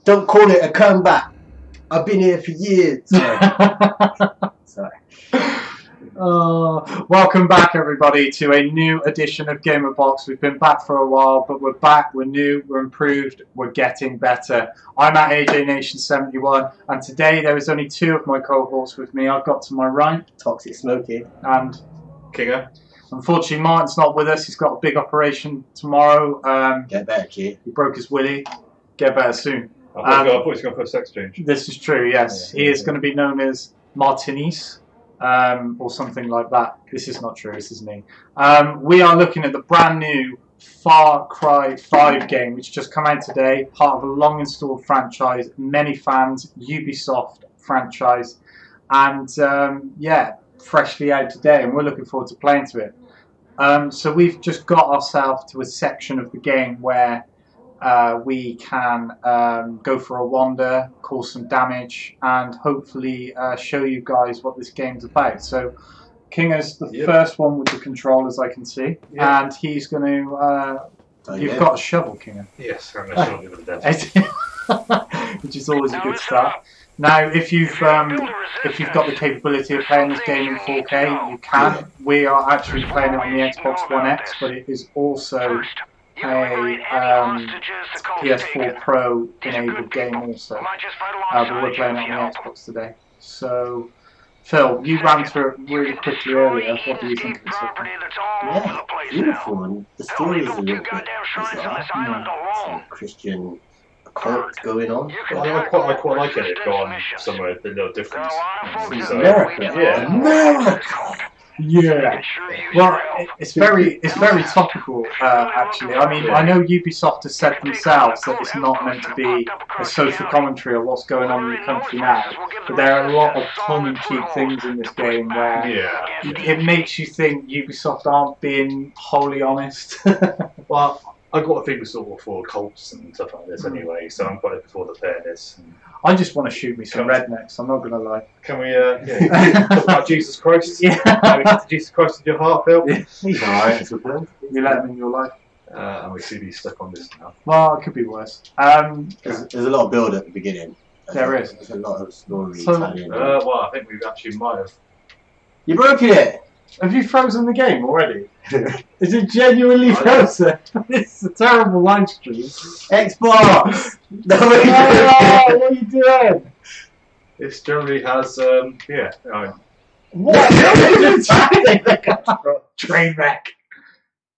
Don't call it a comeback. I've been here for years. Sorry. Welcome back, everybody, to a new edition of Gamer Box. We've been back for a while, but we're back. We're new. We're improved. We're getting better. I'm at AJ Nation 71, and today there is only two of my cohorts with me. I've got to my right Toxic Smoky and Kinger. Unfortunately, Martyn's not with us. He's got a big operation tomorrow. Get better, kid. He broke his willy. Get better soon. I thought he was going for a sex change. This is true, yes. He is going to be known as Martynese, or something like that. This is not true, this is me. We are looking at the brand new Far Cry 5 game, which just come out today, part of a long installed franchise, many fans, Ubisoft franchise, and yeah, freshly out today, and we're looking forward to playing to it. So we've just got ourselves to a section of the game where we can go for a wander, cause some damage, and hopefully show you guys what this game's about. So Kinger's the first one with the controllers, I can see, and he's going to... you've got a shovel, Kinger. Yes, I'm going to shovel you with the desk. Which is always a good start. Now, if you've got the capability of playing this game in 4K, you can. We are actually playing it on the Xbox One X, but it is also a PS4 Pro enabled game also. But we're playing it on the Xbox today. So, Phil, you ran through it really quickly earlier. What do you think of this? Yeah, beautiful, and the story is a little bit bizarre. Some Christian occult going on. I quite like it. Go on somewhere a little different. America. Yeah. America. Yeah. Well, it's very topical, actually. I mean, I know Ubisoft has said themselves that it's not meant to be a social commentary of what's going on in the country now, but there are a lot of tongue-in-cheek things in this game where it makes you think Ubisoft aren't being wholly honest. Well, I've got a thing sort of for cults and stuff like this anyway, so I'm quite looking forward to playing this. I just want to shoot me some rednecks, I'm not going to lie. Can we talk about Jesus Christ? Yeah. Can we get Jesus Christ in your heart, Phil? He's alright. You let him in your life. And we see these stuck on this now. Well, it could be worse. There's a lot of build at the beginning. There is. There's a lot of story. Well, I think we actually might have. You broke it! Have you frozen the game already? Is it genuinely frozen? It's a terrible live stream. Xbox! No, what are you doing? This generally has, What? Train wreck.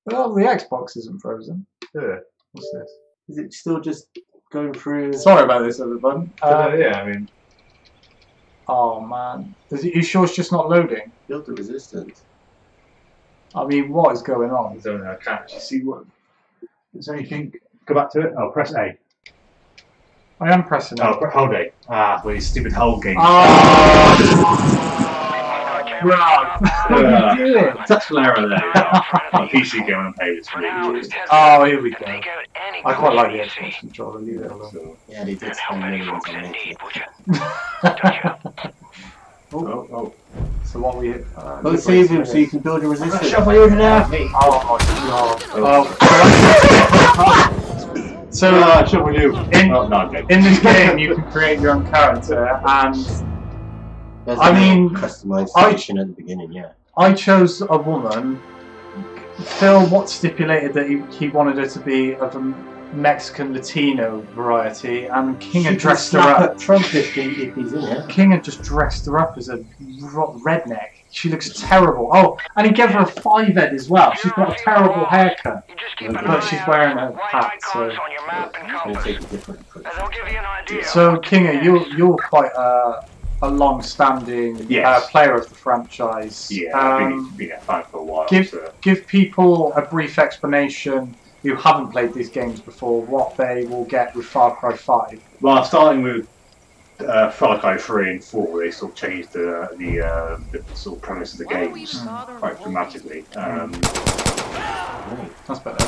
Well, the Xbox isn't frozen. Yeah. What's this? Is it still just going through? Sorry about this, everyone. Yeah, I mean. Oh man, you sure it's just not loading? Build the resistance. I mean, what is going on? There's only a catch. See what? Is there anything? Go back to it. Oh, press A. I am pressing it. Oh, hold A. Ah, well, these stupid hold games. Right. What are you doing? Touchful error there. On PC game and play this for me. Oh, here we go. I quite like the Xbox controller. Leave it alone. Yeah, they did spend millions on it. Oh. So what we? Go save him so you can build your resistance. Shuffle you now. Oh my god. So shuffle you. In this game, you can create your own character, and There's I mean, customization at the beginning, yeah. I chose a woman. Phil, what stipulated that he wanted her to be of a Mexican Latino variety, and King had dressed her up. Trump if he's in it. King had just dressed her up as a redneck. She looks terrible. Oh, and he gave her a 5-head as well. She's got a terrible haircut, but she's wearing a hat. So, Take a different approach. so Kinger, you're quite a long-standing player of the franchise. Yeah, I've been a fan for a while. Give people a brief explanation who haven't played these games before what they will get with Far Cry 5. Well, starting with Far Cry 3 and 4, they sort of changed the sort of premise of the games quite dramatically. That's better.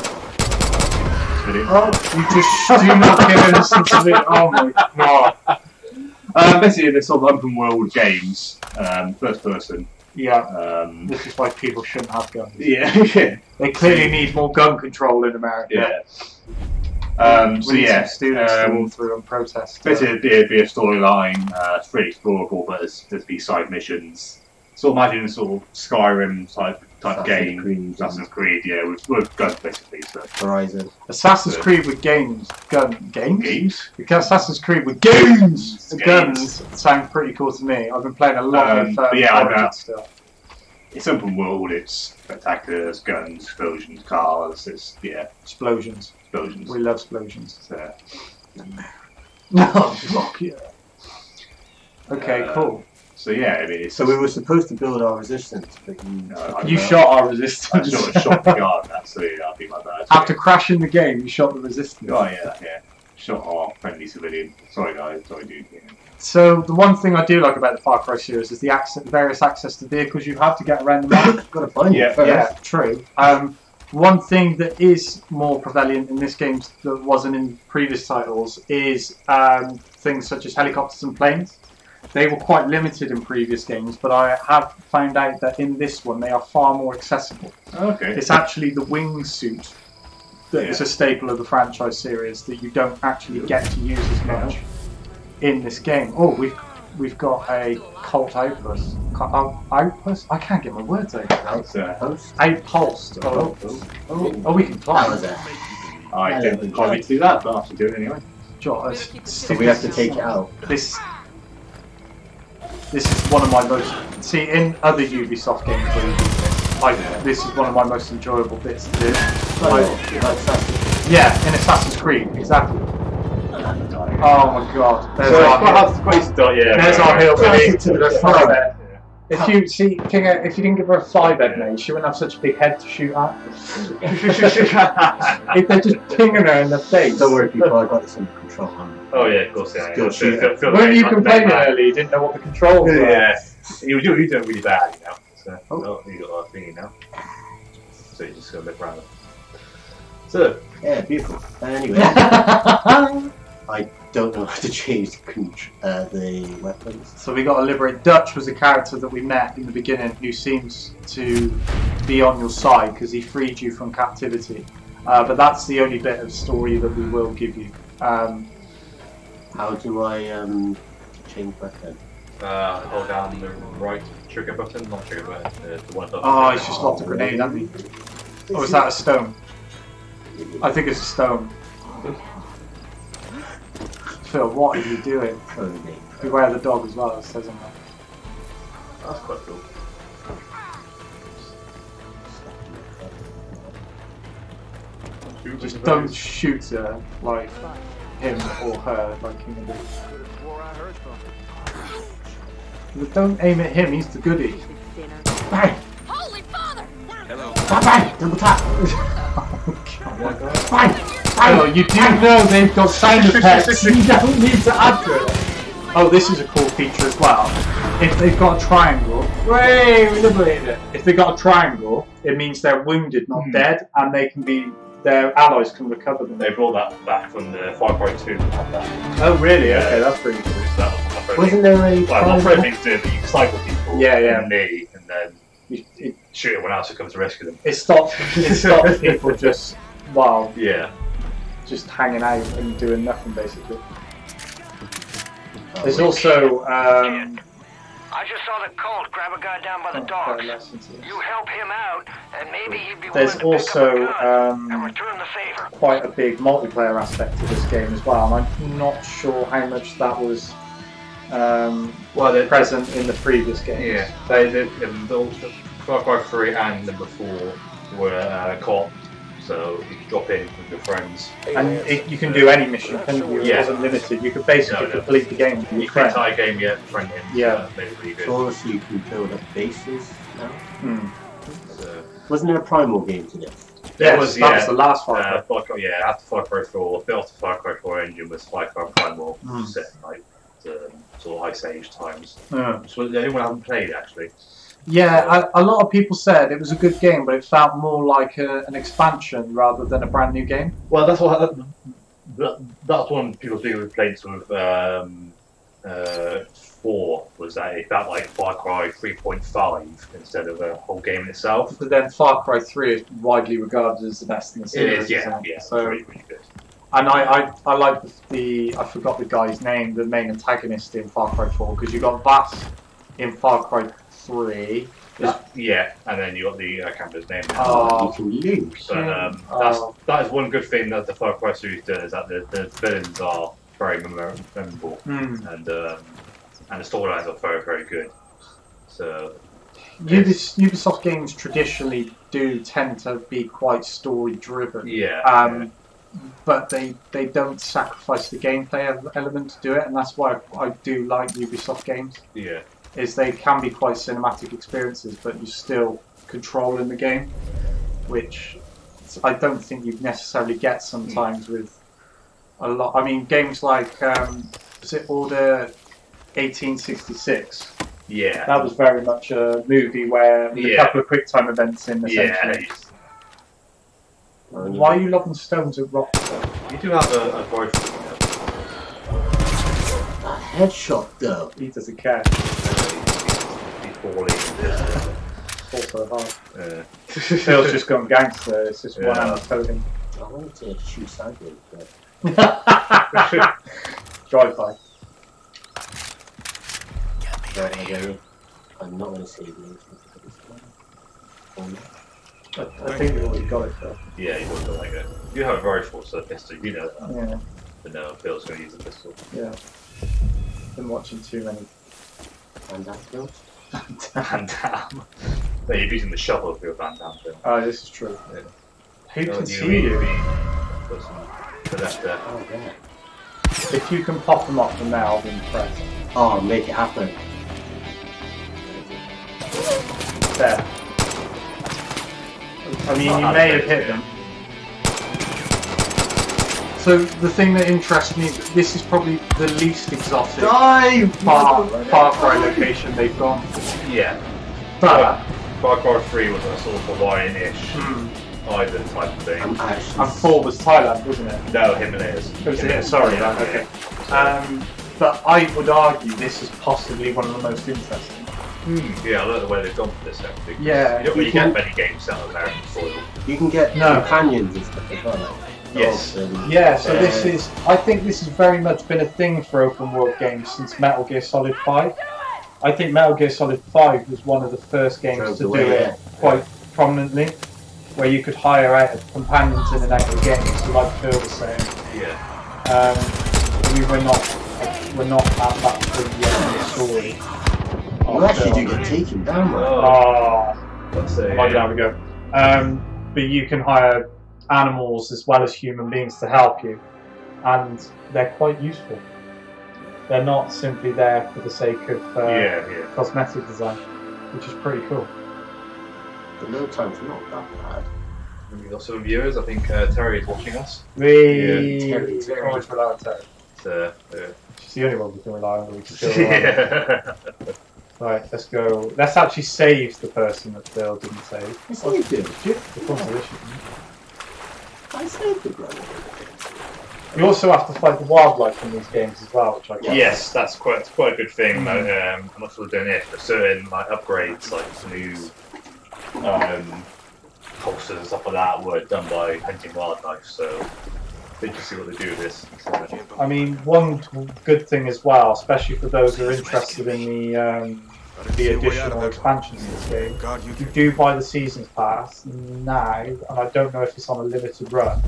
Oh, you just do not give innocence of it. Oh my god. Basically, they're sort of open world games, first person. Yeah. This is why people shouldn't have guns. Yeah. They clearly need more gun control in America. Yeah. So We need yeah, some students to walk through and protest. basically it'd be a storyline. It's pretty explorable, but there's be side missions. So imagine sort of Skyrim type game, Assassin's Creed, yeah, with guns basically. So Horizon. Assassin's Creed with games. Games? Because Assassin's Creed with games! Guns sound pretty cool to me. I've been playing a lot of Origin stuff. It's open world, it's spectaculars, guns, explosions, cars, it's, yeah. Explosions. We love explosions. So, No, fuck yeah. Okay, cool. So yeah, I mean, So we were supposed to build our resistance, but You shot our I resistance. shot the guard, absolutely, that'd be my bad. After crashing the game, you shot the resistance. Oh yeah. Shot our friendly civilian. Sorry guys, sorry dude. Yeah. So the one thing I do like about the Far Cry series is the various access to vehicles you have to get around the map. Got to find it first. Yeah, true. One thing that is more prevalent in this game that wasn't in previous titles is things such as helicopters and planes. They were quite limited in previous games, but I have found out that in this one they are far more accessible. Okay. It's actually the wingsuit that is a staple of the franchise series that you don't actually get to use as much in this game. Oh, we've got a cult outpost. Outpost? I can't get my words out. Outpost. Oh, we can fly. How was that? I didn't quite do that, but I have to do it anyway. So we have to take it out. This is one of my most... See, in other Ubisoft games where you do this, this is one of my most enjoyable bits to do. Yeah, in Assassin's Creed, exactly. Oh my god. There's our hillbilly to the front. If you see, Kinga, if you didn't give her a 5-head mate, she wouldn't have such a big head to shoot at. If they're just pinging her in the face. Don't worry, people, I got this under control. Oh yeah, of course, yeah. Weren't you complaining earlier? You didn't know what the controls were? Yeah, you were doing really bad, you know. So, you got our thingy now. So you just gotta look around. So yeah, beautiful. Anyway, I don't know how to change the weapons. So we got to liberate. Dutch was a character that we met in the beginning who seems to be on your side because he freed you from captivity. But that's the only bit of story that we will give you. How do I change weapon? hold down the right trigger button, not trigger button, the one above. Oh, he's just locked a grenade at me. Oh, is that a stone? I think it's a stone. Phil, what are you doing? Beware the dog as well, it says on that. That's quite cool. Just don't shoot her like him or her like him would do. But don't aim at him, he's the goodie. Bang! Holy father! Hello. Bang! Bang! Double tap! Oh my god. Bang! Oh, you do know they've got sound effects, you don't need to add to it. Oh, this is a cool feature as well. If they've got a triangle, way we liberated it. If they've got a triangle, it means they're wounded, not dead, and they can be, their allies can recover them. They brought that back from the Far Cry 2. Oh really? Yeah. Okay, that's pretty cool. Wasn't there a... Well, not for things to do, but you can cycle people yeah. knee, and then shoot everyone else who comes to rescue them. It stops people just, well, yeah, just hanging out and doing nothing basically. There's also I just saw the cult grab a guy down by the docks. You help him out, and maybe he'd be willing there's to also pick up a gun and return the favor. quite a big multiplayer aspect to this game as well, and I'm not sure how much that was present in the previous games. Yeah, the Far Cry 3 and number 4 were co-op, so you could drop in with your friends. And you can do any mission, couldn't you? It Yeah. wasn't limited. You could basically complete the game with your You can friend. entire game, yeah, friend in. Yeah. Made it really good. So you can build up bases now? So, Wasn't there a Primal game to this? Yes, was, that was the last one. Far Cry, yeah, after Far Cry 4, built the Far Cry 4 engine was Far Cry Primal, set in like sort of Ice Age times. So the only one I haven't played actually. Yeah, a lot of people said it was a good game, but it felt more like an expansion rather than a brand new game. Well, that's what that's one people's big complaints with 4 was that it felt like Far Cry 3.5 instead of a whole game in itself. But then Far Cry 3 is widely regarded as the best in the series. It is, yeah, isn't it? yeah, So really, really good. And I like I forgot the guy's name, the main antagonist in Far Cry 4, because you got Vass in Far Cry 3. Yeah, and then you got the I can't remember his name. You can lose. But that is one good thing that the Far Cry series does, is that the villains are very memorable, and the storylines are very, very good. So Ubisoft games traditionally do tend to be quite story driven. Yeah. But they don't sacrifice the gameplay element to do it, and that's why I do like Ubisoft games. Yeah. Is they can be quite cinematic experiences, but you're still controlling the game, which I don't think you necessarily get sometimes with a lot. I mean, games like was it Order 1866? Yeah. That was very much a movie where with a couple of quick time events in essentially. Why are you lobbing stones at rocks? You do have a voice. A headshot though. He doesn't care. He's falling. Also hard. Phil's just gone gangster. It's just one hand coding. I wanted to shoot sideways, but drive by. I'm not going to save you. I think we already got it though. Yeah, you would like it. You have a very full pistol, you know that. Yeah. But no, Phil's going to use a pistol. Yeah. Been watching too many. Van Damme films? Van Damme. No, you're using the shovel for your Van Damme film. Oh, this is true. Yeah. Who can see you? The left there. Oh, yeah. If you can pop them up from there, I'll be impressed. Oh, make it happen. There. I mean, you may have hit them. So the thing that interests me, this is probably the least exotic Far Cry location they've gone. Yeah. But Far Cry 3 was a sort of Hawaiian-ish island type of thing. And 4 was Thailand, wasn't it? No, Himalayas. Was it? Sorry, okay. But I would argue this is possibly one of the most interesting. Yeah, I like the way they've gone for this actually. Yeah. You don't really get many games out of American soil. You can get companions and stuff as well. Yes. Yeah, so I think this has very much been a thing for open world games since Metal Gear Solid 5. I think Metal Gear Solid 5 was one of the first games to do it quite prominently, where you could hire out companions in and out of games, so like Phil was saying. Yeah. We're not at that point yet in the story. You actually do get taken down, let's see. There we go. But you can hire animals as well as human beings to help you, and they're quite useful. They're not simply there for the sake of cosmetic design, which is pretty cool. The load time's not that bad. We've got some viewers. I think Terry is watching us. We can always rely on Terry. She's the only one we can rely on. We can still rely on. Right, let's go. Let's actually save the person that Phil didn't save. I saved him. I saved the brother. You also have to fight the wildlife in these games as well, which I guess. Yes, that's quite a good thing. I'm not sure they're doing it, but certain upgrades, like new holsters and stuff like that, were done by hunting wildlife. So did you see what they do with this? I mean, one good thing as well, especially for those who are interested in the additional expansions in this game, you do buy the Seasons Pass now, and I don't know if it's on a limited run,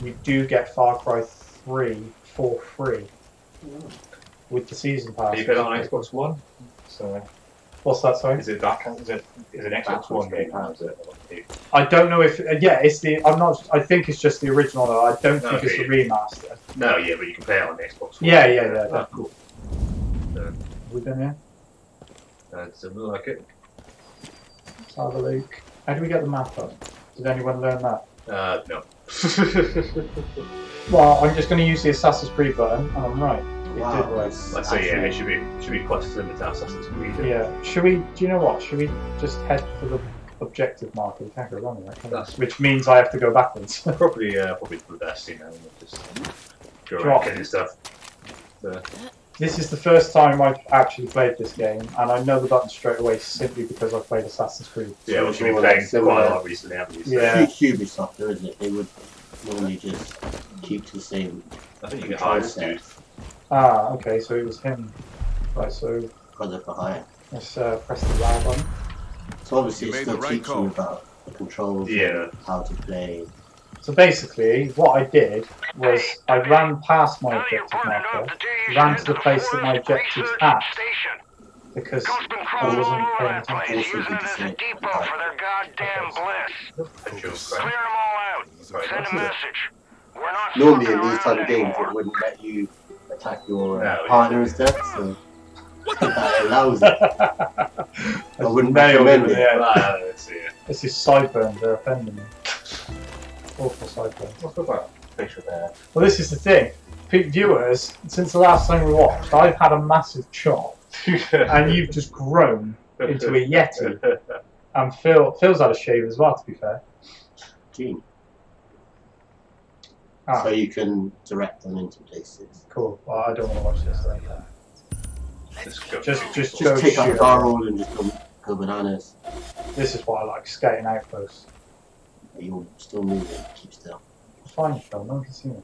you do get Far Cry 3 for free with the Season Pass. You get it on Xbox One? So, what's that, sorry? Is it an Xbox One game? Is it? I don't know if it's the. I'm not. I think it's just the original though. I don't think it's the remaster. No, yeah, but you can play it on the Xbox One. Yeah. Oh, cool. Have we been here? Does it look like it? Let's have a look. How do we get the map up? Did anyone learn that? No. Well, I'm just going to use the Assassin's Creed button, and I'm right. It did work. Let's say it should be quite similar to Assassin's Creed. Yeah. Should we? Do you know what? Should we just head for the objective marker? We can't go wrong with that, which means I have to go backwards. probably for the best, you know. Just go around killing stuff. This is the first time I've actually played this game, and I know the button straight away simply because I've played Assassin's Creed. Yeah, we've been playing quite a lot recently, haven't we? Yeah. Ubisoft, isn't it? They would normally just keep to the same I think you get control higher, dude. set. Ah, okay, so it was him. Right, so Brother for hire. let's press the Y button. So obviously You it's made still the right teaching call. you about the controls Yeah. and how to play. So basically, what I did was I ran past my objective marker, ran to the place that my objective's at, because I wasn't paying attention. Also Using good it to as say a it. depot for their goddamn bliss. Clear them all out. Send a message. We're not Normally fucking in these type around of games anymore. it wouldn't let you attack your No, partner and stuff, so that allows it. I wouldn't Nailed recommend it, it. yeah. Let's see it. This is sideburns, they're offending me. Awful sideburns. What's the picture there? Well, this is the thing. Viewers, since the last time we watched, I've had a massive chop, and you've just grown into a yeti. And Phil's had a shave as well, to be fair. Gene. Ah, So you can direct them into places. cool. Well, I don't want to watch this later. Just go. Just Just go take out shoot. the barrel and just go bananas. This is what I like, skating outposts. You'll still moving. Keep still. Fine, Phil, no one can see me.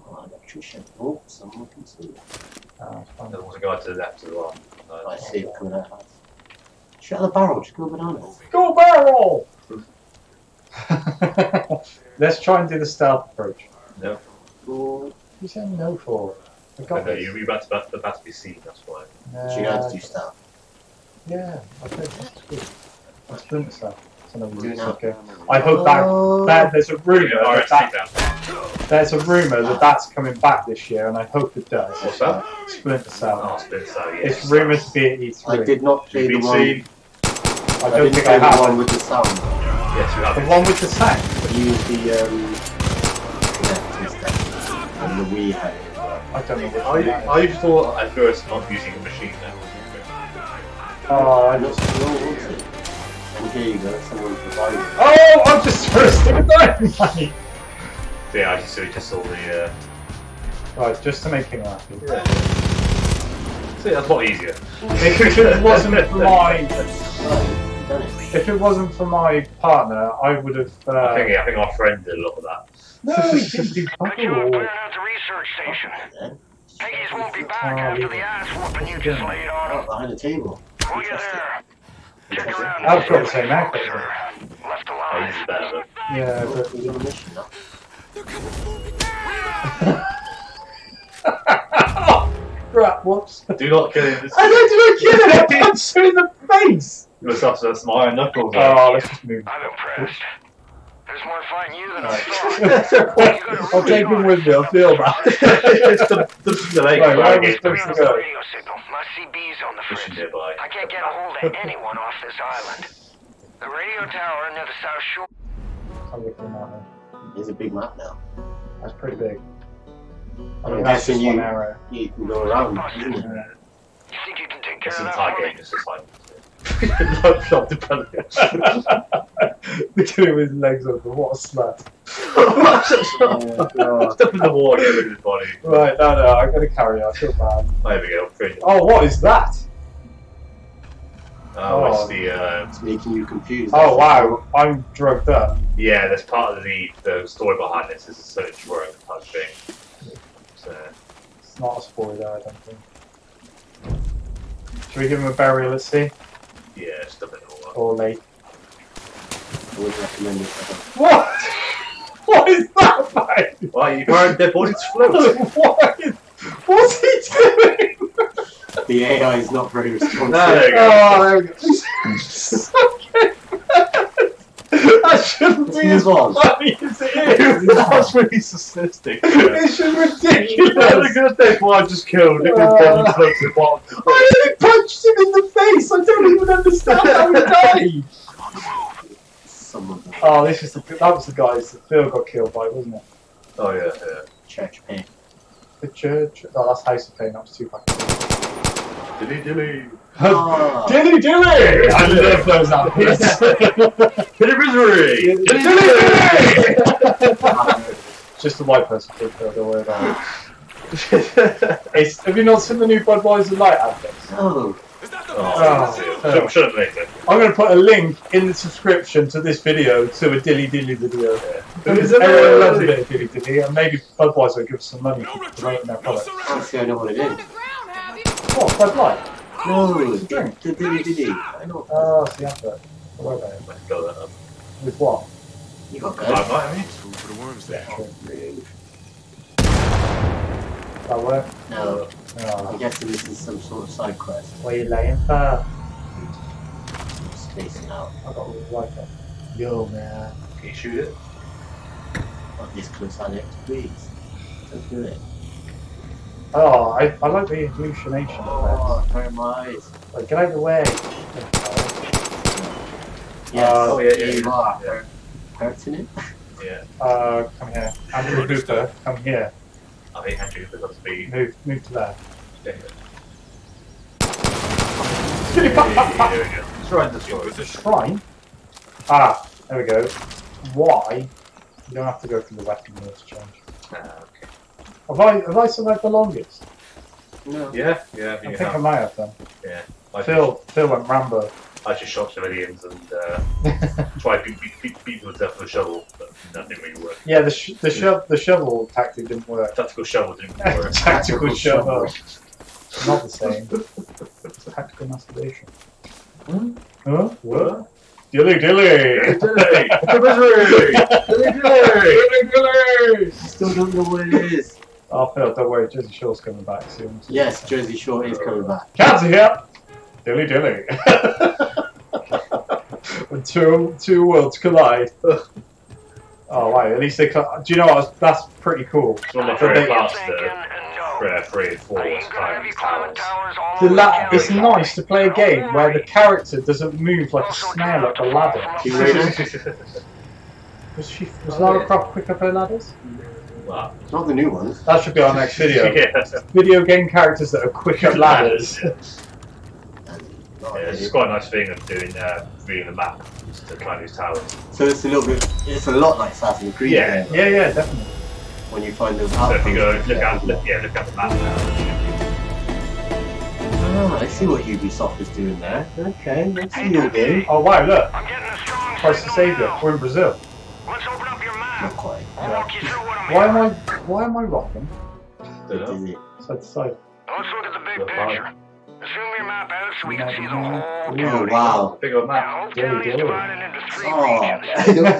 Oh, electrician. Oh, someone can see it. Ah, it's fine. There was a guy to the left as well. I see it coming out of the house. Shoot out the barrel, just go bananas. Go barrel! Let's try and do the stealth approach. No. Oh, You saying no for? I got Okay, this. you're about to be seen, that's why. so you have to do stuff. Yeah, okay, that's good. That's Splinter Cell. That's another Do use, now. okay. I hope that there's a rumour there's a rumour that that's coming back this year, and I hope it does. What's that? Splinter Cell. Oh, Splinter Cell, yeah. It's rumoured to be at E3. I did not play the You've been one. seen? I I don't didn't think play I the have. one with the sound. Yes, you have. The one with the sound. But use the Kinect instead. And the Wii had it as well. I don't know what that is. I just thought at first not using a machine now. Oh, I I'm not just... sure what's it. And here you go, someone provided. Oh, I'm just bursting with dynamite! So yeah, I just saw the. Right, just to make him happy. See, that's a lot easier. If it wasn't for my... Oh, you've done it. If it wasn't for my partner, I would have... I think our friend did a lot of that. No, he didn't do fuck Good job all. clearing out the research station. Then. Peggy's won't be back after the ass whooping you just laid on Oh, them. behind the table. While you're there, check around. I've got the same outfit. Left I alive. use better. Yeah, Oh, but... we're on a mission now. Crap, whoops. Do not kill him. I don't do a kid and I punched him in the face! You must have some iron knuckles. Oh, let's just move. I'm impressed. There's more fighting you than I thought. I'll take him with me, I'll feel that. It's the lake. Right, where are we Right, supposed to Where's go? the radio signal? My CB's on the Mission fritz. nearby. I can't get a hold of anyone off this island. The radio tower near the south shore. I'm looking at that. There's a big map now. That's pretty big. I I'm mean, that's just guessing one arrow. you can go around, isn't it? Yeah. You think you can take care This of that entire for me? game is just like. Shot the belly. Look at him with his legs open, what a slut. Step in the water, get rid of his body. Right, no, I'm going to carry on, I feel bad. There we go. Pretty. Oh, what is that? Oh, it's the. It's making you confused. Oh, wow, I'm drugged up. Yeah, there's part of the story behind this. It's a search work type thing. So. It's not a spoiler, I don't think. Should we give him a burial at sea? Yeah, stuff in all that. Or late? I would recommend it. What? What is that, mate? Why, you can't dead bodies float? What's he doing? The AI is not very responsive. No, there you go. Oh, there we go. That shouldn't be as Move on. funny as it is. That's really sadistic. It's just Look ridiculous. at the dead one I just killed. Look at his body floats at the bottom. I only punched him in the face. I don't even understand how he died. Some of them. Oh, this is that was the guys that Phil got killed by, wasn't it? Oh, yeah, yeah. Church pain. The church. Oh, that's House of Pain. That was Tupac. Dilly dilly. Ah. Dilly dilly! I love those outfits. Dilly misery! Just a white person kid, Phil. Don't worry about it. Have you not seen the new Budweiser Light outfits? Oh. Oh, Shut up later. I'm going to put a link in the description to this video to a dilly dilly video. Everyone loves a bit of dilly dilly, and maybe Budweiser will give us some money for promoting their product. Actually, I know what it is. What? Bud Light? No, the dilly dilly. I know. Oh, it's the advert. What about it? Let's go that up. With what? You got Bud that? Light, I mean. For the worms there. That work? No. Oh. I'm guessing this is some sort of side quest. Where you laying for? Spacing out. I got all the light up. Yo, man. Can you shoot it? Not this close, Alex, please. Don't do it. Oh, I like the hallucination Oh, very nice. like, get out of the way. Yes, Oh, yeah, yeah, you yeah. are. Yeah. Hurting it? Yeah. Come here. Andrew Hooper, come here. I think Andrew because of speed. Move to there. There we go. It's right in the story. Shrine? Ah, there we go. Why? You don't have to go through the weapon mode to change. Okay. Have I survived the longest? No. Yeah, I think I might have done. Yeah. Phil went Rambo. I just shot civilians and tried to beat people to death with a shovel, but nothing really worked. Yeah, the shovel tactic didn't work. Tactical shovel didn't work. Tactical shovel. Not the same. It's tactical masturbation. Huh? What? Dilly dilly! Still don't know what it is. Oh, Phil, don't worry, Jersey Shore's coming back soon. Yes, Jersey Shore is coming back. Cats are here! Dilly dilly. When two worlds collide. Oh, right, at least they do you know what? That's pretty cool. It's one of my favourite class, the 3 and 4 towers. It's nice to play a game where the character doesn't move like a snail up a ladder. Was Lara Croft quick up her ladders? Wow. Not the new ones. That should be our next video. Yeah. Video game characters that are quick up ladders. Yeah, it's quite a nice thing of doing reading the map to climb these towers. So it's a lot like Assassin's Creed. Yeah. Then, Yeah, definitely. when you find those So if you go outposts. look at the map now. Oh, I see what Ubisoft is doing there. Okay, let's see your game. Oh wow, look. I'm getting a strong Christ the signal Saviour. now. We're in Brazil. Let's open up your Not map. quite. I'll walk you through what I'm Why am I rocking? Bit dizzy. Side to side. Let's look at the big picture. Zoom your map out so we can see the whole Oh county. wow. Big old Now, map. whole county is divided into 3 Oh, regions. I don't know.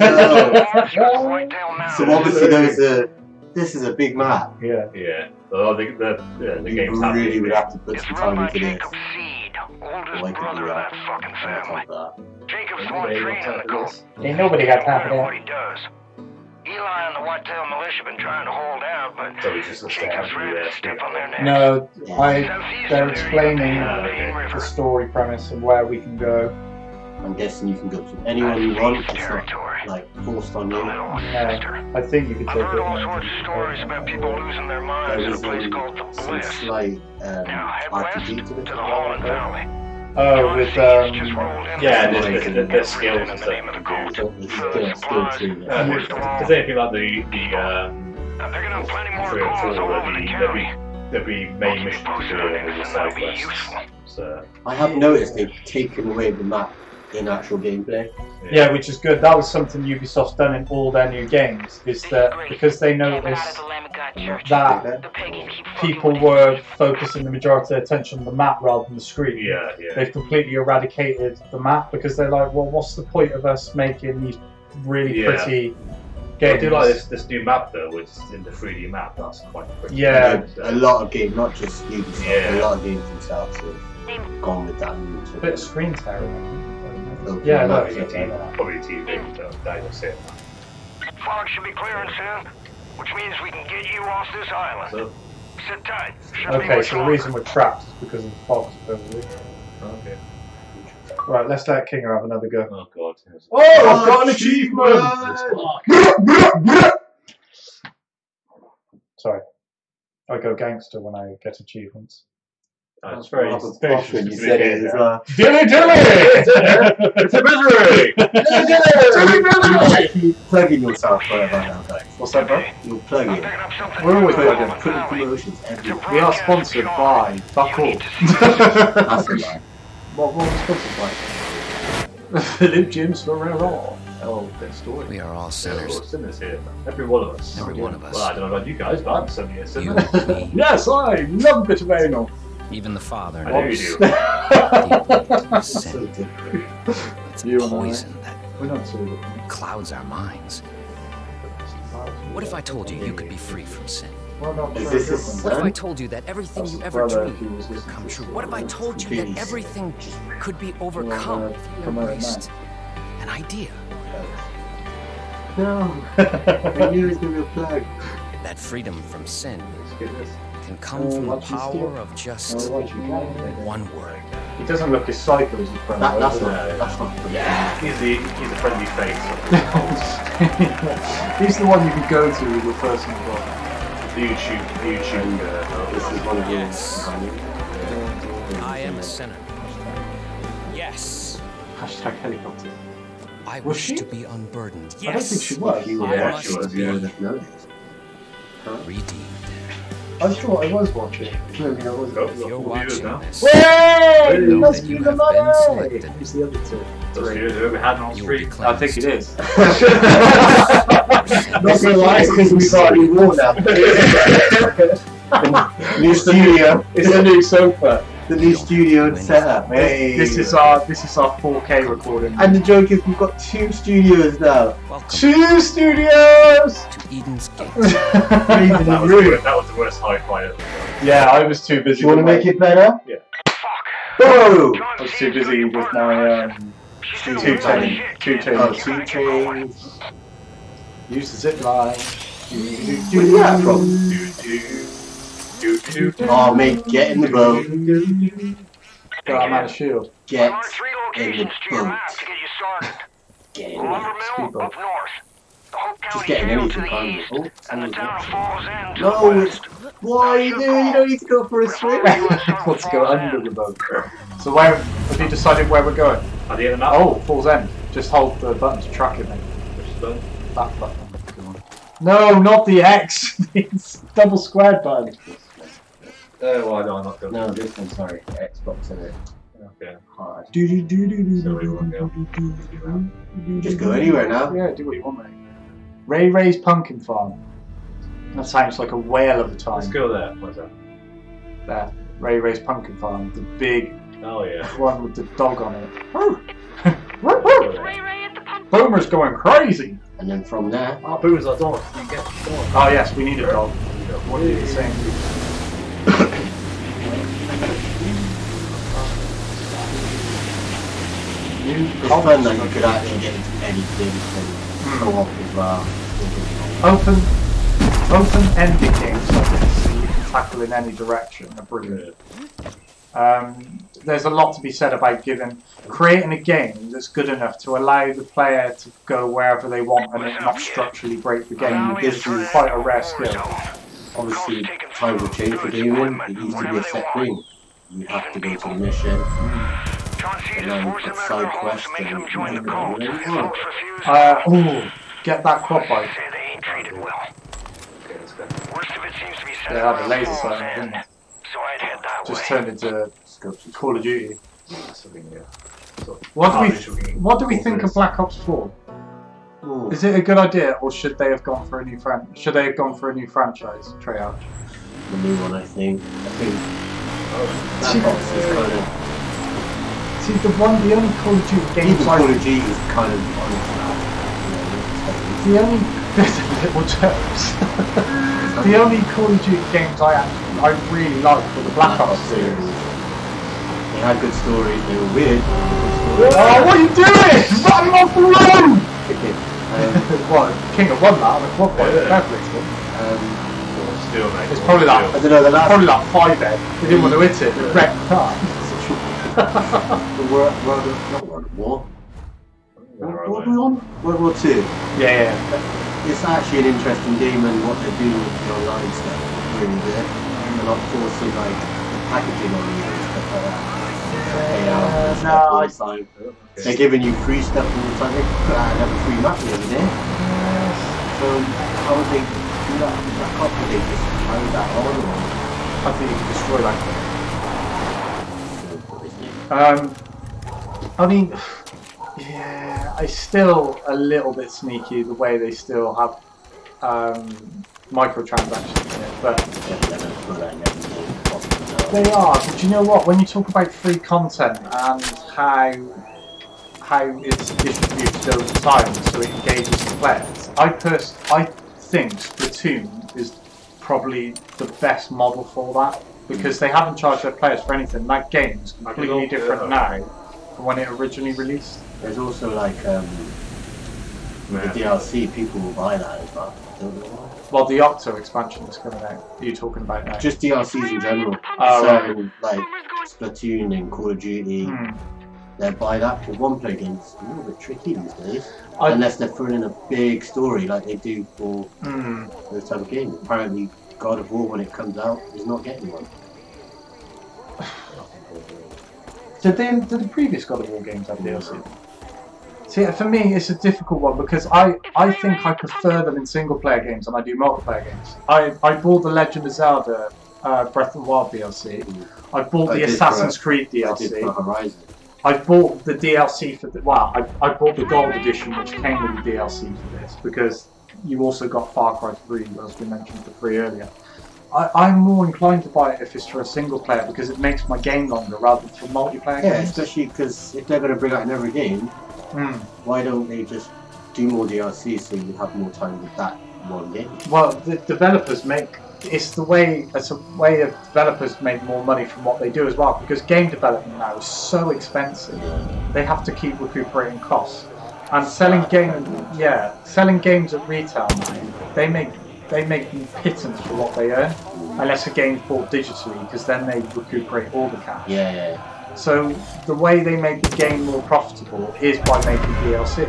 Orange is Whitetail Mountain. So obviously this is a big map. Yeah. Yeah. Well, the You game's really would happening. have to put It's some run time by into this. Jacob Seed, oldest Like brother of that fucking family. Jacob's the one training the cult. Ain't nobody got time for What that. he does. Eli and the Whitetail Militia been trying to hold out, but So it's just a Jacob's ready to step on their necks. No, Southeast they're of there, explaining you got the main the river. story premise and where we can go. I'm guessing you can go to anyone you want. It's not like forced on The you. little No, sister. I think you could I've take heard it. all sorts of stories about people losing their minds in a place called the some Bliss. slight Now head west RPG to to the Holland Valley. Oh, with Yeah, the skills in and the name of the cult. Skill tree. Does anything like the I'm picking up plenty more 3 and 4 calls all over the county. there'd be main missions to Posted do on and the anything side that'll be quests. useful. So I have noticed they've taken away the map in actual gameplay. Yeah, which is good. That was something Ubisoft's done in all their new games, is that because they noticed that people were focusing the majority of their attention on the map rather than the screen. yeah. They've completely eradicated the map because they're like, well, what's the point of us making these really Yeah. pretty I games? do like this new map though, which is in the 3D map. That's quite pretty. Yeah. A lot of games, not just Ubisoft, Yeah. a lot of games themselves have gone with that route. A bit of screen tearing. Open Yeah, map, look, so it's like that. Probably TV. I don't see it. Fog should be clearing soon, which means we can get you off this island. So, Sit tight. Shouldn't be Okay, much so the longer. reason we're trapped is because of the fog, supposedly. okay. Right, let's let Kinger have another go. Oh god. Oh, I've got an achievement! Sorry. I go gangster when I get achievements. It's very. Rather posh when you it's said it as well. Dilly dilly! It's a misery. Keep plugging yourself forever now, guys. What's that, bro? You're I'm plugging. picking up something We're always new Putting in the putting valley. promotions It's a everywhere. We are broadcast sponsored channel. by Buckle. You need to see this. That's a lie. What was supposed to play? Philip James Ferrero. Oh, that story. We are all sinners. We're all sinners here. Every one of us. Every one of us. Well, I don't know about you guys, but I'm certainly a sinner. You, me, Yes, I love a bit of anal. even the Father. I know you do. Deeply sin. It's a You and I. poison that We're not too. clouds our minds. What if I told you you could be free from sin? Well, not Is so this his different. What if I son? told you that everything That's you his ever brother if he dreamed was would listening come to true? this What if I one. told you Please. that everything could be overcome if you promote embraced an idea? No. I knew it was going to be a plug. That freedom from sin Goodness. can come from the what you power steal? of just Oh, what you got? one word. He doesn't look as psycho as his friend. That's does not. He's a friendly face. he? He's the one you can go to with your personal blog. YouTube. This is one of Yes. yours. I am a sinner. Yes. Hashtag helicopter. I Was wish she? to be unburdened. I don't think she was. You would I watch must it. be You would have known. redeemed. I thought I was watching. I mean, I was. Go. If you're Full viewers watching now. this, Hey! know Must that be you the have money! been selected. Who's the other two? Those viewers who we had on you will be stream. cleansed. I think it is. Not gonna lie, because we've already worn now. New studio. It's a new sofa. The new studio setup. Hey. This is our 4K recording. And the joke is we've got 2 studios now. Welcome 2 studios! to Eden's Gate. That was the worst hi-fi ever. Yeah, I was too busy. Do you want to make it better? Fuck. Whoa! I was too busy with my two chains. Oh, 2 chains. Use the zip line. Where's that from? Oh, mate, get in the boat. Got I'm out of shield. Get Mark 3 in the locations to your boat. map to get you started. Get in Lumber there. Mill up north. The Hope Just County getting Jail to anything the on east. the And the town of Falls End to No, the it's... west. Why you do? You don't need to go for a swim. Want to go under the boat. So where have you decided where we're going? At the end of that. Oh, Falls End. Just hold the button to track it, mate. That button. No, not the X. It's double squared button. Why do I not go? No, this one, sorry. Xbox in it. Okay. Hard. So we won't go. Just go anywhere now. Yeah, do what you want, mate. Ray Ray's Pumpkin Farm. That sounds like a whale of a time. Let's go there. What's that? There. Ray Ray's Pumpkin Farm. The big Oh yeah. one with the dog on it. Go there. Ray Ray at the pump. Boomer's going crazy. And then from there, Oh, Boomer's our dog. You get the dog. Oh yes, we need a dog. What are you saying? it's fun that you could actually get into anything and go off as well. Open-ended games like this, so you can tackle in any direction, are brilliant. There's a lot to be said about creating a game that's good enough to allow the player to go wherever they want and it not structurally break the game. It gives you quite a rare skill. Obviously, times have changed for gaming. It used to be a set thing. You have to go to the mission, John C's and then forcing a them out of side their homes quest, to make them and join the you cult. know, Folks refuse. Get that quad bike. Say they ain't treated well. Okay, let's go. Worst of it seems to be set They had around a laser Falls sight, End, didn't it? so I'd head that Just way. turned into Call of Duty. Something, yeah. So, What do we think of Black Ops 4? Ooh. Is it a good idea, or should they have gone for a new franchise? Treyarch? The new one, I think. Black Ops is kind of... See, the only Call of Duty Even games Call of Duty is kind of on track. the only little jokes. The only Call of Duty games I really liked were the Black Ops series. They had good stories, they were weird. Oh, what are you doing? Run him off the road! Okay. What? King of one that on a quad bike. Still, mate. It's probably that. I don't know, the last... Probably like 5 They didn't want to hit it. It wrecked the car. The World War. What were we on? World War II. Yeah. It's actually an interesting game, and what they're doing with the online stuff is really good. They're not forcing like the packaging on you and stuff like that. They're giving you free stuff all the time. I have a free map the other day. So how would they do that? That can't be they just carry that on or I think you can destroy that. I mean, yeah, it's still a little bit sneaky the way they still have microtransactions in it, but they are. But you know what? When you talk about free content and how it's distributed over time, so it engages the players, I think Splatoon is probably the best model for that because they haven't charged their players for anything. That game is completely different now from when it originally released. There's also like the DLC, people will buy that as well. I don't know why. Well, the Octo expansion is coming out. Are you talking about now? Just DLCs in general. Right. Like Splatoon and Call of Duty, they'll buy that. Because one-player games a little bit tricky these days. Unless they're throwing in a big story like they do for those type of games. Apparently, God of War, when it comes out, is not getting one. Did the previous God of War games have DLC? See, for me, it's a difficult one because I think I prefer them in single-player games than I do multiplayer games. I bought the Legend of Zelda Breath of the Wild DLC. I bought the Assassin's Creed DLC. I did for Horizon. I bought the DLC for the... Well, I bought the Gold Edition, which came with the DLC for this, because you also got Far Cry 3, as we mentioned for free earlier. I'm more inclined to buy it if it's for a single player, because it makes my game longer rather than for multiplayer games. Yeah, especially because if they're going to bring out in every game, why don't they just do more DLC so you have more time with that one game? Well, the developers make... It's a way of developers make more money from what they do as well, because game development now is so expensive. They have to keep recuperating costs, and selling games at retail now, they make pittance for what they earn, unless a game's bought digitally, because then they recuperate all the cash. Yeah. So the way they make the game more profitable is by making DLC.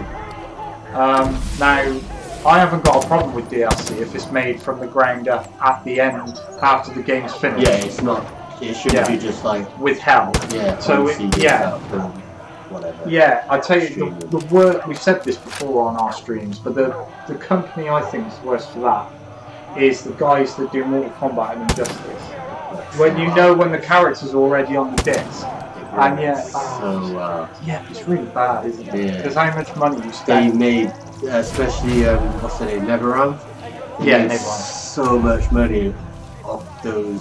Now, I haven't got a problem with DLC if it's made from the ground up at the end, after the game's finished. Yeah, it's not. It shouldn't be just like withheld. Yeah. So whatever. Yeah, I tell you, the work, we've said this before on our streams, but the company I think is worst for that is the guys that do Mortal Kombat and Injustice. When you know when the character's already on the disc, and it's really bad, isn't it? Yeah. Because how much money you spend. They made, especially what's the name, NetherRealm. Yeah, NetherRealm. So much money off those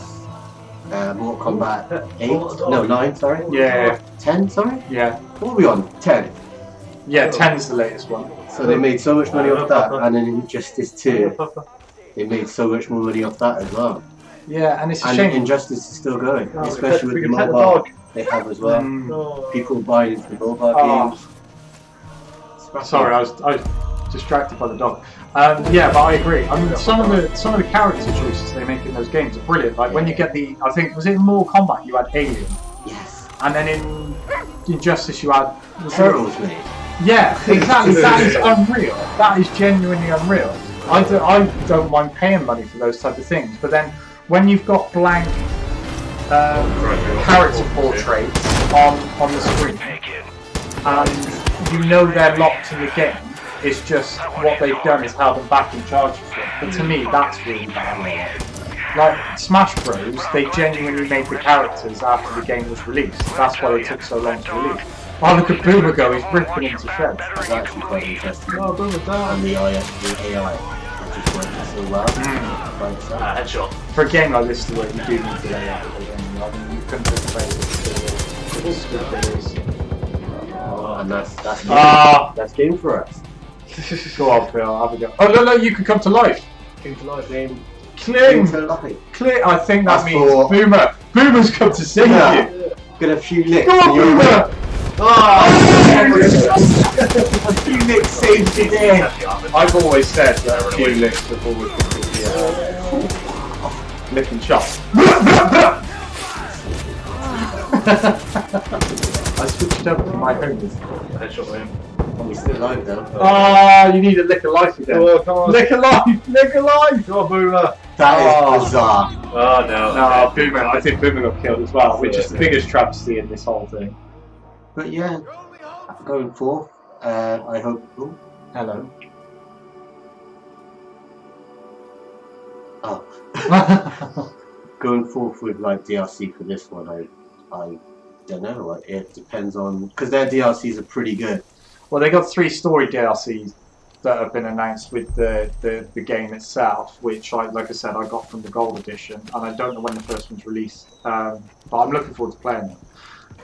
Mortal Kombat 8, no 9, sorry. Yeah. 10, sorry. Yeah. What are we on? 10. Yeah, 10's the latest one. So they made so much money off that, and then Injustice 2, they made so much more money off that as well. Yeah, and it's a and shame. Injustice is still going, especially with the mobile they have as well. People buying into the mobile games. Sorry, I was distracted by the dog. Yeah, but I agree. I mean, some of the character choices they make in those games are brilliant. Like when you get I think was it in Mortal Kombat you had Alien. Yes. And then in Injustice you had Turtles, mate. Yeah, exactly. That is unreal. That is genuinely unreal. I don't mind paying money for those type of things, but then when you've got blank character portraits on the screen, and you know they're locked in the game, it's just what they've done is held them back and charged for it. But to me, that's really bad. Like Smash Bros, they genuinely made the characters after the game was released. That's why they took so long to release. Oh, look at Boomer go, he's ripping into shreds. It's actually quite interesting. Oh, Boomer down. And the AI just working so well. Headshot. For a game like this, the way you do need to lay out the game. I mean, you couldn't just play and that's game for us. Go on, Phil, have a go. Oh, no, you can come to life. Game to life, game. Cling! To life. Cling! I think that That's means for... Boomer! Boomer's come to save you! Get a few licks. Go on, Boomer! A few licks saved you there. I've always said that a few licks have always been the licking shot. I switched up to my home. Headshot him. We're still alive though. Oh, you need a lick of life again. Oh, come on. Lick alive! Lick alive! Come on, Boomer. That is bizarre. Oh no. No, Boomer. I think Boomer got killed as well, which is the biggest travesty in this whole thing. But yeah, going forth, I hope. Ooh, hello. Oh. Going forth with like DLC for this one, I don't know. It depends on because their DLCs are pretty good. Well, they got 3 story DLCs that have been announced with the game itself, which, like I said, I got from the Gold Edition, and I don't know when the first one's released, but I'm looking forward to playing them.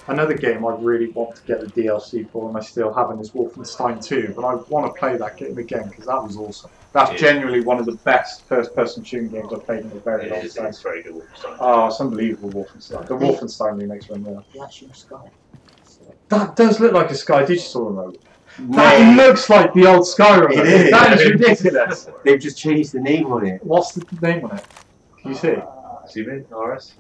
Another game I really want to get the DLC for, and I still haven't, is Wolfenstein 2, but I want to play that game again because that was awesome. That's genuinely one of the best first-person shooting games I've played in a very long time. It's very good Wolfenstein. Oh, it's unbelievable, Wolfenstein. The Wolfenstein remakes were unreal. Yeah, actually, Sky. That does look like a Sky Digital remote. That looks like the old Skyrim. It is. That is ridiculous. They've just changed the name on it. What's the name on it? Can you see? Zoom RS?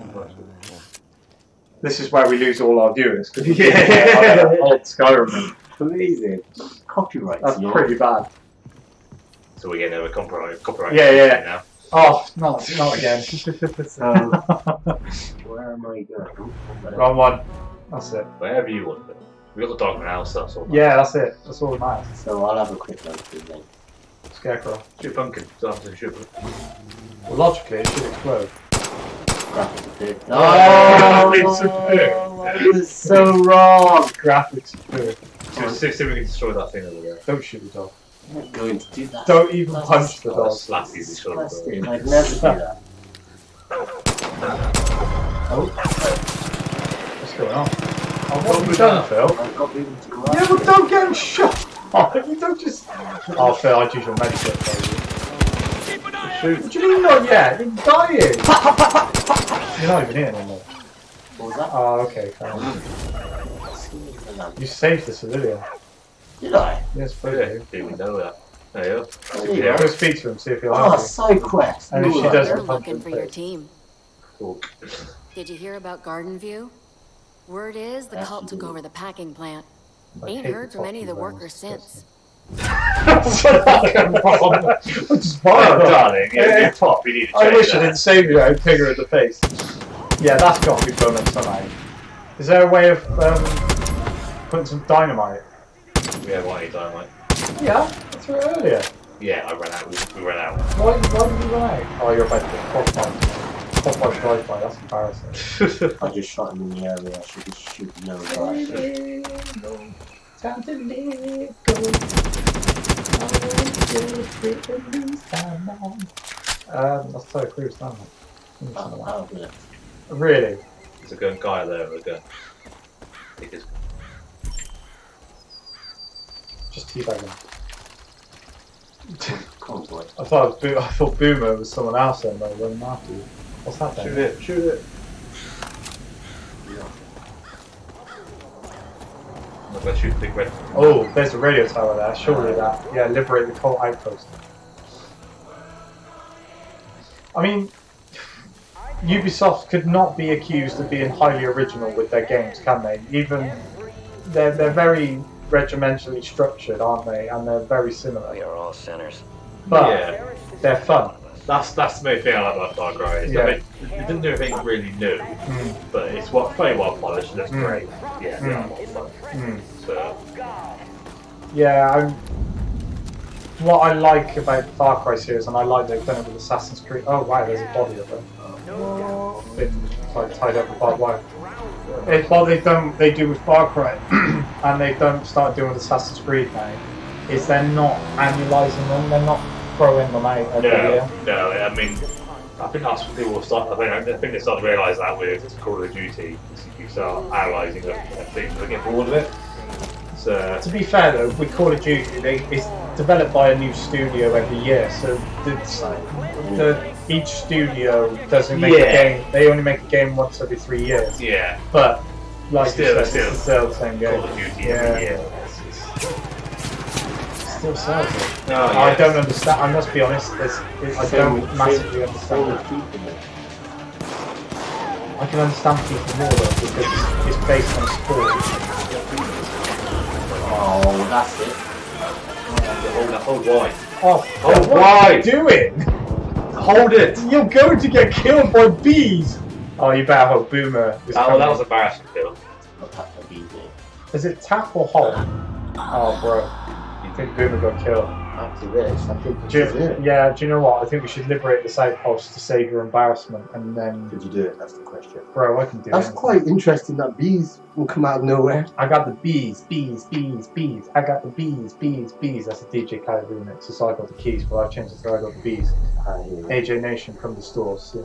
This is where we lose all our viewers. Yeah. Old Skyrim. Amazing. Copyright. That's pretty bad. So we're getting a copyright. Yeah. Now. Oh, not again. Where am I going? Wrong one. That's it. Wherever you want it. We got the dog house, that's all. Yeah, that's it. That's all that matters. So I'll have a quick look through then. Scarecrow. Shoot pumpkin. Shoot. Well, logically, it should explode. Graphics appear. Oh, it's a It was so wrong. Graphics appear. Just see if we can destroy that thing over there. Don't shoot the dog. I'm not going to do that. Don't even punch the dog. Slap you, Disgusting. I'd never do that. Oh. What's going on? Oh, what have you done, Phil? I've got people to go out. Yeah, but don't get him shot! You don't just... Oh, Phil, I'd use your medkit for you. What do you mean not yet? You're dying! You're not even here anymore. What was that? Oh, okay, fair enough. You saved the civilian. Did I? Yes, Yeah, did we know that? There you go. Yeah, go speak to him, see if he'll Oh, help you. side quest. And if she Ooh, doesn't, They're looking for your team. Cool. Did you hear about Garden View? Word is the cult took over the packing plant. Ain't heard from any of the workers since. Darling, yeah, top. You need to change I wish I that. didn't save you. I'd pig her in the face. Yeah, that's got to be done up somehow. Is there a way of putting some dynamite? Yeah, why you dynamite? Yeah, that's right earlier. Yeah, I ran out. We ran out. Why did you run out? Oh, you're about to get caught by drive-by. That's embarrassing. I just shot him in the area. I should just shoot no guy. Time to let go. Let's try a cruise down there. Oh, good. Really? There's a gun guy there with a gun. Take his... Just teabag him. Come on, boy. I thought Boomer was someone else then, but running after you. What's that then? Shoot it, shoot it. I'm gonna shoot the big red. Oh, there's a radio tower there. Surely that. Yeah, liberate the cult outpost. I mean, Ubisoft could not be accused of being highly original with their games, can they? Even they're very regimentally structured, aren't they? And they're very similar. We are all sinners. But Yeah. they're fun. That's the main thing I like about Far Cry. Is that it didn't do anything really new, but it's very well polished and it's great. Yeah, they are well fun. So, Yeah, what I like about Far Cry series, and I like they've done it with Assassin's Creed. Oh wow, there's a body of it. Been like tied up with barbed wire. It's what they do with Far Cry, and they've start doing with Assassin's Creed now. Is they're not annualising them, they're not throwing them out every year. No, I mean, I think that's what people start. I think they start to realise that with Call of Duty, you start analysing things and get bored of it. So, To be fair though, with Call of Duty, it's developed by a new studio every year, so each studio doesn't make a game. They only make a game once every 3 years. yeah, But like Still- you said, it's still the same game. Call of Duty every year. Still sells it. No, I yes. don't understand. I must be honest. I don't massively understand it. I can understand people more though because it's based on sport. Oh, that's it. Hold wide. Oh, Hold what wide. are you doing? Hold it! You're going to get killed by bees. Oh, you better hope Boomer is Oh, coming. that was embarrassing, Phil. Is it tap or hold? Oh, bro. You think Boomer got killed? After this, I think this is it. Yeah, do you know what? I think we should liberate this outpost to save your embarrassment, and then... Could you do it? That's the question. Bro, I can do it. That's quite interesting that bees will come out of nowhere. I got the bees. I got the bees. That's a DJ Khaled remix. So I got the keys, but I've changed it to I got the bees. AJ Nation from the stores. Yeah.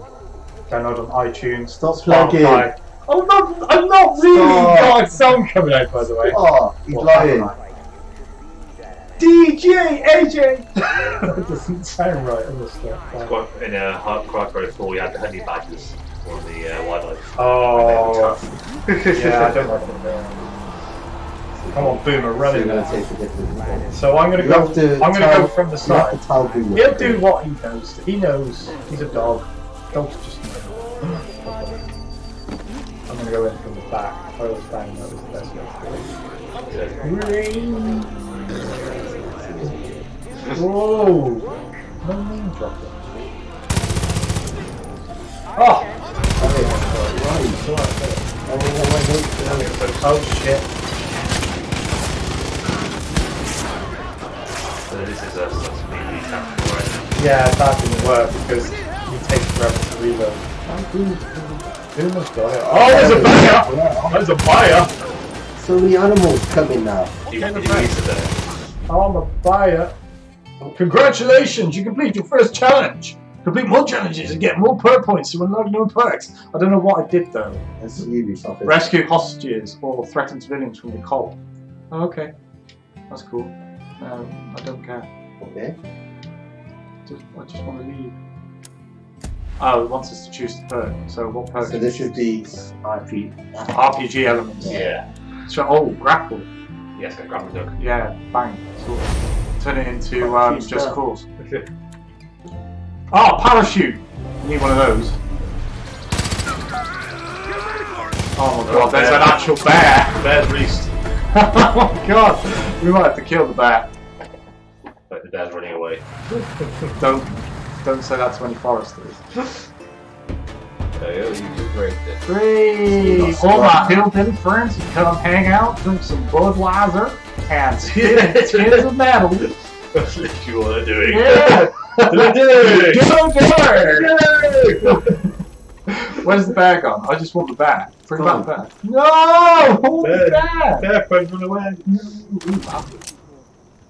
Download on iTunes. Stop plugging. I'm not really got a song coming out, by the way. Oh, he's lying. DJ AJ! That doesn't sound right, does it? In a Cry 4, you had the honey badgers on the wildlife. Oh, yeah, I don't like them. Come on, Boomer, run in there. So I'm gonna go from the side. He'll do what he knows. He knows. He's a dog. Dogs just know. I'm gonna go in from the back. I always found that was the best way to do it. Whoa! No name dropping. Oh! Oh shit. So this is a speedy tactical, right? Yeah, that didn't work because it takes forever to reload. Oh, there's a buyer! There's a buyer! So many animals coming now. I'm a buyer. Congratulations, you completed your first challenge. Complete more challenges and get more perk points to unlock new perks. I don't know what I did though. That's Ubisoft. Rescue hostages or threaten civilians from the cult. Oh, okay. That's cool. I don't care. Okay. I just want to leave. Oh, it wants us to choose the perk. So what perk? So this should be RPG elements. Yeah. So, grapple. Yes, got grapple hook. Yeah, bang. So, turn it into just cause. Oh, parachute! You need one of those. Oh my god, there's an actual bear! Bear's released. Oh my god! We might have to kill the bear. But the bear's running away. Don't say that to any foresters. There you go, you just break it. Three! All my hillbilly friends can come hang out, drink some Budweiser, and spin tins of metal. That's literally what they're doing. Yeah! Where's the bear gone? I just want the bear. Bring back the bear. No! Hold the bear! Bear friends run away.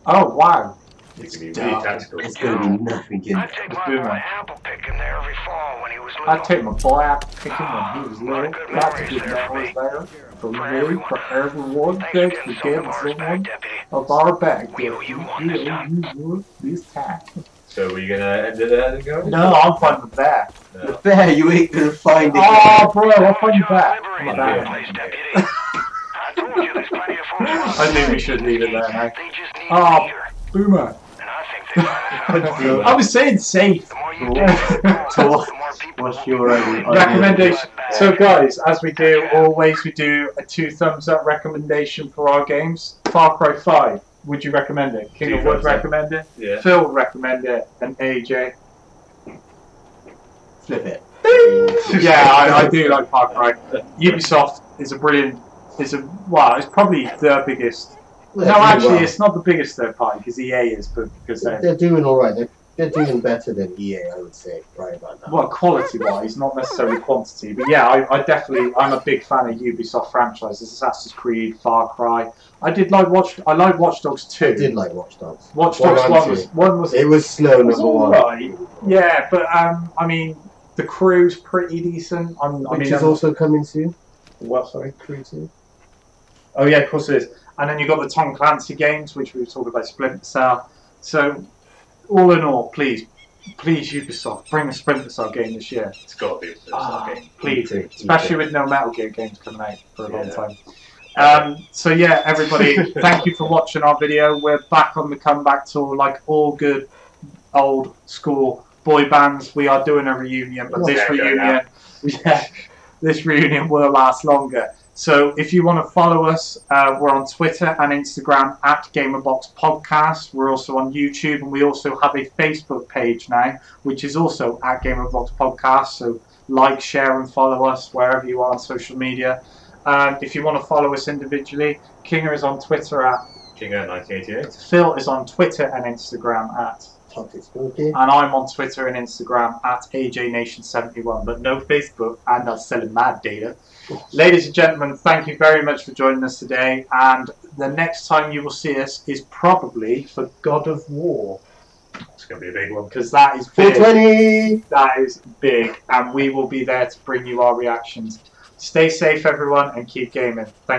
Oh, wow. It's going to be really tactical. It's going to be nothing in I'd take my boy apple picking there every fall when he was little. I'd take my boy apple picking when he was little. Lots of good memories there. For me, for everyone, thanks for giving someone of our back. You would this time. So were you going to end it there and go? No, I'm finding the bear. No. The bear, you ain't going to find it. Oh, bro, I'll find the bear. I think we should leave it there now. Oh, Boomer. I was saying safe. What's your recommendation? So guys, as we do always, we do a 2 thumbs up recommendation for our games. Far Cry 5. Would you recommend it? King of Wood recommend it. Yeah. Phil would recommend it, and AJ. Flip it. Yeah, I do like Far Cry. Ubisoft is a brilliant. It's probably the biggest. Well, no, actually, it's not the biggest third party because EA is, but because they're doing all right. They're doing better than EA, I would say, right about now. Well, quality-wise, not necessarily quantity, but yeah, I'm a big fan of Ubisoft franchises: Assassin's Creed, Far Cry. I like Watch Dogs 2. I did like Watch Dogs. Watch Dogs 1 was. It was slow, number one. Right. Yeah, but I mean, the crew's pretty decent. Which is also coming soon. What? Sorry, Crew 2. Oh yeah, of course it is. And then you've got the Tom Clancy games, which we were talking about, Splinter Cell. So, all in all, please Ubisoft, bring a Splinter Cell game this year. It's got to be a Splinter Cell game. Please, especially with no Metal Gear games coming out for a long time. So yeah, everybody, thank you for watching our video. We're back on the comeback tour, like all good old school boy bands. We are doing a reunion, but this reunion will last longer. So if you want to follow us, we're on Twitter and Instagram at GamerBox Podcast. We're also on YouTube, and we also have a Facebook page now, which is also at GamerBox Podcast. So like, share, and follow us wherever you are on social media. If you want to follow us individually, Kinger is on Twitter at King Air 1988. Phil is on Twitter and Instagram at Toxic Spooky. and I'm on Twitter and Instagram at AJNation71, but no Facebook, and I'm selling mad data. Ladies and gentlemen, thank you very much for joining us today, and the next time you will see us is probably for God of War. It's going to be a big one. Because that is big. 420! That is big, and we will be there to bring you our reactions. Stay safe, everyone, and keep gaming. Thank you.